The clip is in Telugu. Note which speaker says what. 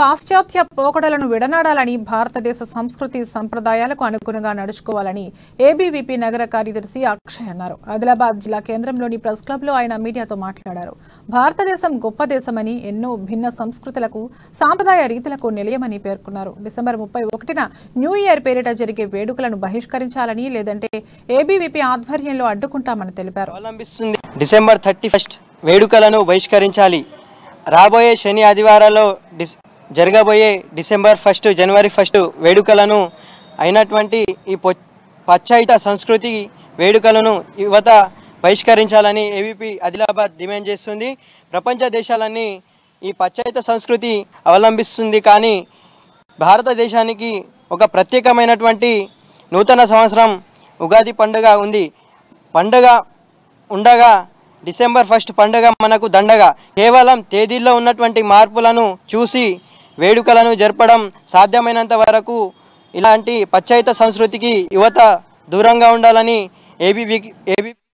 Speaker 1: పాశ్చాత్య పోకడలను విడనాడాలని, భారతదేశ సంస్కృతి సంప్రదాయాలకు అనుగుణంగా నడుచుకోవాలని ఏబీవీపీ నగర కార్యదర్శి అక్షయ్ అన్నారు. ఆదిలాబాద్ జిల్లా కేంద్రంలోని ప్రెస్ క్లబ్ లో ఆయన మీడియాతో మాట్లాడారు. భారతదేశం గొప్ప దేశమని, ఎన్నో భిన్న సంస్కృతులకు, సాంప్రదాయ రీతులకు నిలయమని పేర్కొన్నారు. డిసెంబర్ 31న న్యూ ఇయర్ పేరిట జరిగే వేడుకలను బహిష్కరించాలని, లేదంటే ఏబీవీపీ ఆధ్వర్యంలో అడ్డుకుంటామని తెలిపారు.
Speaker 2: డిసెంబర్ 31 వేడుకలను బహిష్కరించాలి. రాబోయే శని ఆదివారాల్లో జరగబోయే డిసెంబర్ 1 జనవరి 1 వేడుకలను అయినటువంటి ఈ పాశ్చాత్య సంస్కృతి వేడుకలను యువత బహిష్కరించాలని ఏబీవీపీ ఆదిలాబాద్ డిమాండ్ చేస్తుంది. ప్రపంచ దేశాలన్నీ ఈ పాశ్చాత్య సంస్కృతి అవలంబిస్తుంది, కానీ భారతదేశానికి ఒక ప్రత్యేకమైనటువంటి నూతన సంవత్సరం ఉగాది పండుగ ఉంది. పండుగ ఉండగా డిసెంబర్ 1 పండుగ మనకు దండగా. కేవలం తేదీల్లో ఉన్నటువంటి మార్పులను చూసి వేడుకలను జరపడం సాధ్యమైనంత వరకు ఇలాంటి పాశ్చాత్య సంస్కృతికి యువత దూరంగా ఉండాలని ఏబీవీ